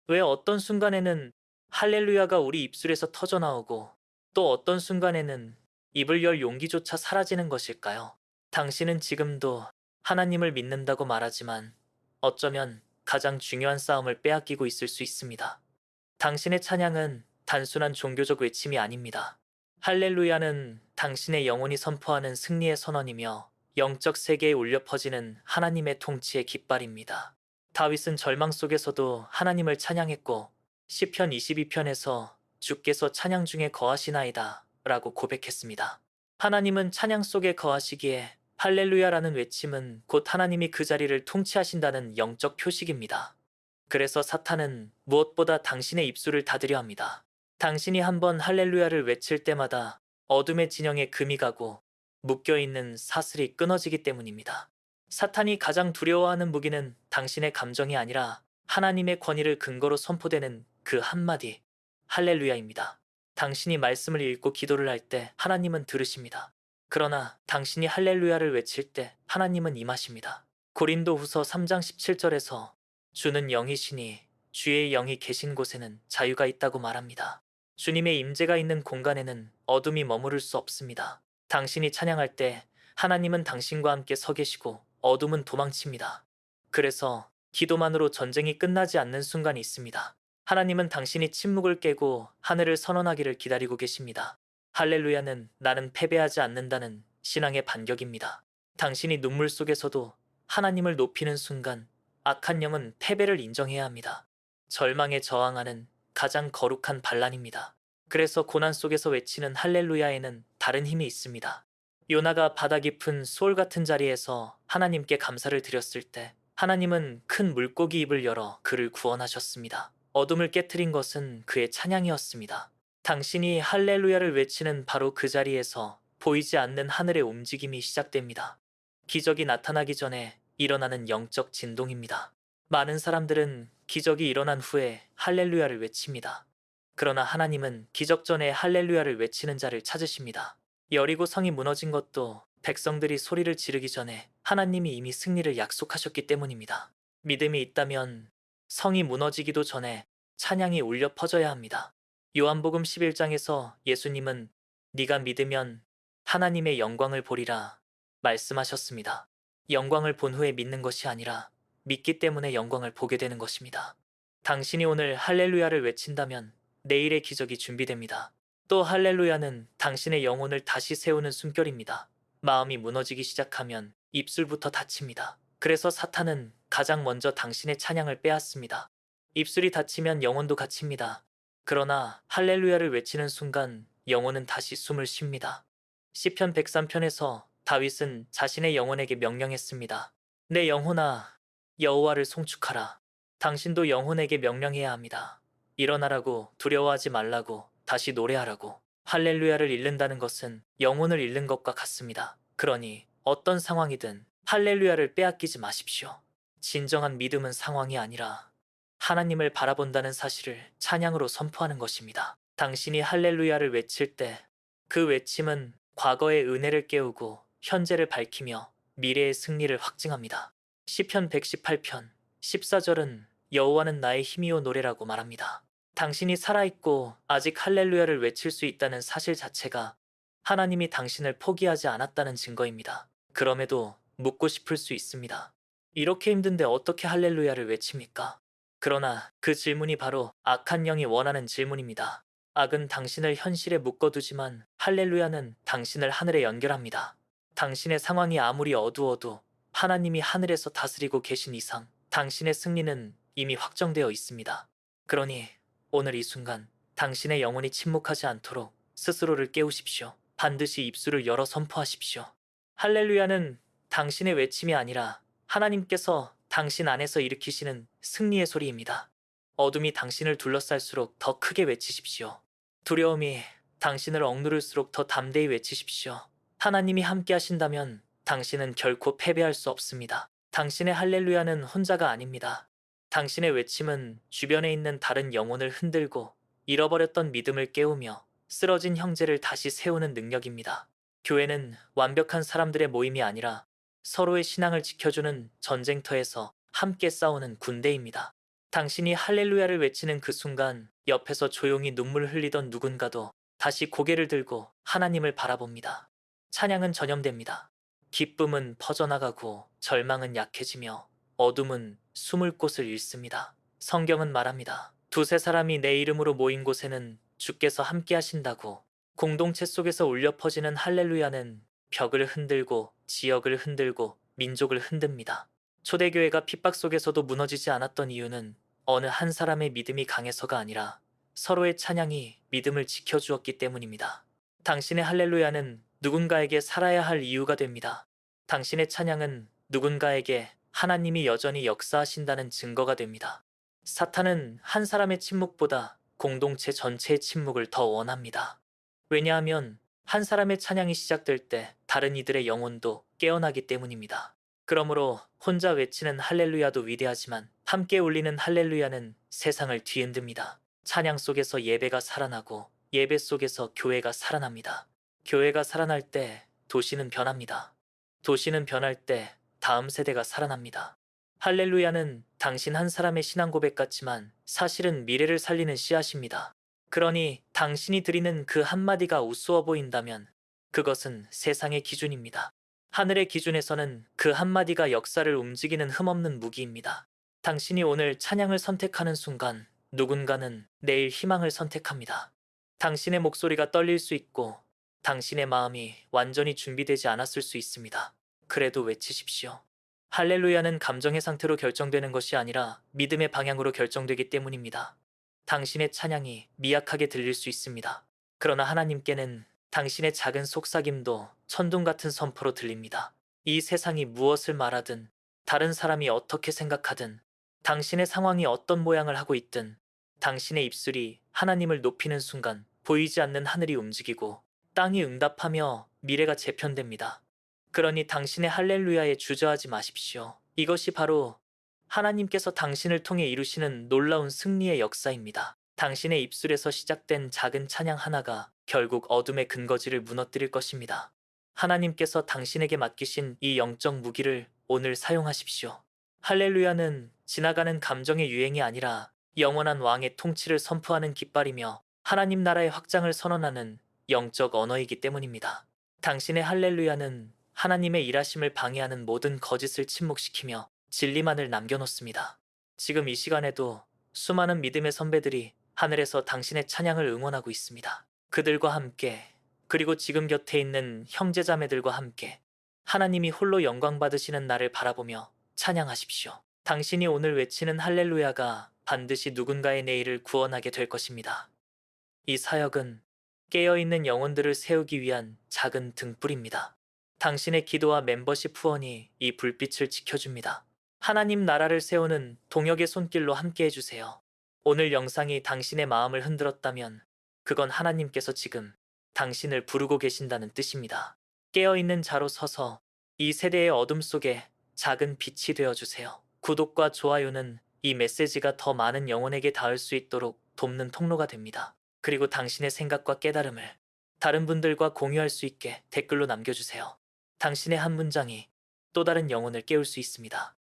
왜 어떤 순간에는 할렐루야가 우리 입술에서 터져나오고 또 어떤 순간에는 입을 열 용기조차 사라지는 것일까요? 당신은 지금도 하나님을 믿는다고 말하지만 어쩌면 가장 중요한 싸움을 빼앗기고 있을 수 있습니다. 당신의 찬양은 단순한 종교적 외침이 아닙니다. 할렐루야는 당신의 영혼이 선포하는 승리의 선언이며 영적 세계에 울려 퍼지는 하나님의 통치의 깃발입니다. 다윗은 절망 속에서도 하나님을 찬양했고 시편 22편에서 주께서 찬양 중에 거하시나이다 라고 고백했습니다. 하나님은 찬양 속에 거하시기에 할렐루야라는 외침은 곧 하나님이 그 자리를 통치하신다는 영적 표식입니다. 그래서 사탄은 무엇보다 당신의 입술을 닫으려 합니다. 당신이 한번 할렐루야를 외칠 때마다 어둠의 진영에 금이 가고 묶여있는 사슬이 끊어지기 때문입니다. 사탄이 가장 두려워하는 무기는 당신의 감정이 아니라 하나님의 권위를 근거로 선포되는 그 한마디, 할렐루야입니다. 당신이 말씀을 읽고 기도를 할 때 하나님은 들으십니다. 그러나 당신이 할렐루야를 외칠 때 하나님은 임하십니다. 고린도 후서 3장 17절에서 주는 영이시니 주의 영이 계신 곳에는 자유가 있다고 말합니다. 주님의 임재가 있는 공간에는 어둠이 머무를 수 없습니다. 당신이 찬양할 때 하나님은 당신과 함께 서 계시고 어둠은 도망칩니다. 그래서 기도만으로 전쟁이 끝나지 않는 순간이 있습니다. 하나님은 당신이 침묵을 깨고 하늘을 선언하기를 기다리고 계십니다. 할렐루야는 나는 패배하지 않는다는 신앙의 반격입니다. 당신이 눈물 속에서도 하나님을 높이는 순간 악한 영은 패배를 인정해야 합니다. 절망에 저항하는 가장 거룩한 반란입니다. 그래서 고난 속에서 외치는 할렐루야에는 다른 힘이 있습니다. 요나가 바다 깊은 수올 같은 자리에서 하나님께 감사를 드렸을 때 하나님은 큰 물고기 입을 열어 그를 구원하셨습니다. 어둠을 깨트린 것은 그의 찬양이었습니다. 당신이 할렐루야를 외치는 바로 그 자리에서 보이지 않는 하늘의 움직임이 시작됩니다. 기적이 나타나기 전에 일어나는 영적 진동입니다. 많은 사람들은 기적이 일어난 후에 할렐루야를 외칩니다. 그러나 하나님은 기적 전에 할렐루야를 외치는 자를 찾으십니다. 여리고 성이 무너진 것도 백성들이 소리를 지르기 전에 하나님이 이미 승리를 약속하셨기 때문입니다. 믿음이 있다면 성이 무너지기도 전에 찬양이 울려 퍼져야 합니다. 요한복음 11장에서 예수님은 네가 믿으면 하나님의 영광을 보리라 말씀하셨습니다. 영광을 본 후에 믿는 것이 아니라 믿기 때문에 영광을 보게 되는 것입니다. 당신이 오늘 할렐루야를 외친다면 내일의 기적이 준비됩니다. 또 할렐루야는 당신의 영혼을 다시 세우는 숨결입니다. 마음이 무너지기 시작하면 입술부터 닫힙니다. 그래서 사탄은 가장 먼저 당신의 찬양을 빼앗습니다. 입술이 닫히면 영혼도 갇힙니다. 그러나 할렐루야를 외치는 순간 영혼은 다시 숨을 쉽니다. 시편 103편에서 다윗은 자신의 영혼에게 명령했습니다. 내 영혼아, 여호와를 송축하라. 당신도 영혼에게 명령해야 합니다. 일어나라고, 두려워하지 말라고, 다시 노래하라고. 할렐루야를 잃는다는 것은 영혼을 잃는 것과 같습니다. 그러니 어떤 상황이든 할렐루야를 빼앗기지 마십시오. 진정한 믿음은 상황이 아니라 하나님을 바라본다는 사실을 찬양으로 선포하는 것입니다. 당신이 할렐루야를 외칠 때 그 외침은 과거의 은혜를 깨우고 현재를 밝히며 미래의 승리를 확증합니다. 시편 118편 14절은 여호와는 나의 힘이요 노래라고 말합니다. 당신이 살아있고 아직 할렐루야를 외칠 수 있다는 사실 자체가 하나님이 당신을 포기하지 않았다는 증거입니다. 그럼에도 묻고 싶을 수 있습니다. 이렇게 힘든데 어떻게 할렐루야를 외칩니까? 그러나 그 질문이 바로 악한 영이 원하는 질문입니다. 악은 당신을 현실에 묶어두지만 할렐루야는 당신을 하늘에 연결합니다. 당신의 상황이 아무리 어두워도 하나님이 하늘에서 다스리고 계신 이상 당신의 승리는 이미 확정되어 있습니다. 그러니 오늘 이 순간 당신의 영혼이 침묵하지 않도록 스스로를 깨우십시오. 반드시 입술을 열어 선포하십시오. 할렐루야는 당신의 외침이 아니라 하나님께서 당신 안에서 일으키시는 승리의 소리입니다. 어둠이 당신을 둘러쌀수록 더 크게 외치십시오. 두려움이 당신을 억누를수록 더 담대히 외치십시오. 하나님이 함께 하신다면 당신은 결코 패배할 수 없습니다. 당신의 할렐루야는 혼자가 아닙니다. 당신의 외침은 주변에 있는 다른 영혼을 흔들고 잃어버렸던 믿음을 깨우며 쓰러진 형제를 다시 세우는 능력입니다. 교회는 완벽한 사람들의 모임이 아니라 서로의 신앙을 지켜주는 전쟁터에서 함께 싸우는 군대입니다. 당신이 할렐루야를 외치는 그 순간 옆에서 조용히 눈물 흘리던 누군가도 다시 고개를 들고 하나님을 바라봅니다. 찬양은 전염됩니다. 기쁨은 퍼져나가고 절망은 약해지며 어둠은 숨을 곳을 잃습니다. 성경은 말합니다. 두세 사람이 내 이름으로 모인 곳에는 주께서 함께 하신다고. 공동체 속에서 울려 퍼지는 할렐루야는 벽을 흔들고 지역을 흔들고 민족을 흔듭니다. 초대교회가 핍박 속에서도 무너지지 않았던 이유는 어느 한 사람의 믿음이 강해서가 아니라 서로의 찬양이 믿음을 지켜주었기 때문입니다. 당신의 할렐루야는 누군가에게 살아야 할 이유가 됩니다. 당신의 찬양은 누군가에게 하나님이 여전히 역사하신다는 증거가 됩니다. 사탄은 한 사람의 침묵보다 공동체 전체의 침묵을 더 원합니다. 왜냐하면 한 사람의 찬양이 시작될 때 다른 이들의 영혼도 깨어나기 때문입니다. 그러므로 혼자 외치는 할렐루야도 위대하지만 함께 울리는 할렐루야는 세상을 뒤흔듭니다. 찬양 속에서 예배가 살아나고 예배 속에서 교회가 살아납니다. 교회가 살아날 때 도시는 변합니다. 도시는 변할 때 다음 세대가 살아납니다. 할렐루야는 당신 한 사람의 신앙 고백 같지만 사실은 미래를 살리는 씨앗입니다. 그러니 당신이 드리는 그 한마디가 우스워 보인다면 그것은 세상의 기준입니다. 하늘의 기준에서는 그 한마디가 역사를 움직이는 흠없는 무기입니다. 당신이 오늘 찬양을 선택하는 순간 누군가는 내일 희망을 선택합니다. 당신의 목소리가 떨릴 수 있고 당신의 마음이 완전히 준비되지 않았을 수 있습니다. 그래도 외치십시오. 할렐루야는 감정의 상태로 결정되는 것이 아니라 믿음의 방향으로 결정되기 때문입니다. 당신의 찬양이 미약하게 들릴 수 있습니다. 그러나 하나님께는 당신의 작은 속삭임도 천둥 같은 선포로 들립니다. 이 세상이 무엇을 말하든, 다른 사람이 어떻게 생각하든, 당신의 상황이 어떤 모양을 하고 있든, 당신의 입술이 하나님을 높이는 순간 보이지 않는 하늘이 움직이고 땅이 응답하며 미래가 재편됩니다. 그러니 당신의 할렐루야에 주저하지 마십시오. 이것이 바로 하나님께서 당신을 통해 이루시는 놀라운 승리의 역사입니다. 당신의 입술에서 시작된 작은 찬양 하나가 결국 어둠의 근거지를 무너뜨릴 것입니다. 하나님께서 당신에게 맡기신 이 영적 무기를 오늘 사용하십시오. 할렐루야는 지나가는 감정의 유행이 아니라 영원한 왕의 통치를 선포하는 깃발이며 하나님 나라의 확장을 선언하는 영적 언어이기 때문입니다. 당신의 할렐루야는 하나님의 일하심을 방해하는 모든 거짓을 침묵시키며 진리만을 남겨놓습니다. 지금 이 시간에도 수많은 믿음의 선배들이 하늘에서 당신의 찬양을 응원하고 있습니다. 그들과 함께, 그리고 지금 곁에 있는 형제자매들과 함께 하나님이 홀로 영광 받으시는 날을 바라보며 찬양하십시오. 당신이 오늘 외치는 할렐루야가 반드시 누군가의 내일을 구원하게 될 것입니다. 이 사역은 깨어있는 영혼들을 세우기 위한 작은 등불입니다. 당신의 기도와 멤버십 후원이 이 불빛을 지켜줍니다. 하나님 나라를 세우는 동역의 손길로 함께 해주세요. 오늘 영상이 당신의 마음을 흔들었다면 그건 하나님께서 지금 당신을 부르고 계신다는 뜻입니다. 깨어있는 자로 서서 이 세대의 어둠 속에 작은 빛이 되어주세요. 구독과 좋아요는 이 메시지가 더 많은 영혼에게 닿을 수 있도록 돕는 통로가 됩니다. 그리고 당신의 생각과 깨달음을 다른 분들과 공유할 수 있게 댓글로 남겨주세요. 당신의 한 문장이 또 다른 영혼을 깨울 수 있습니다.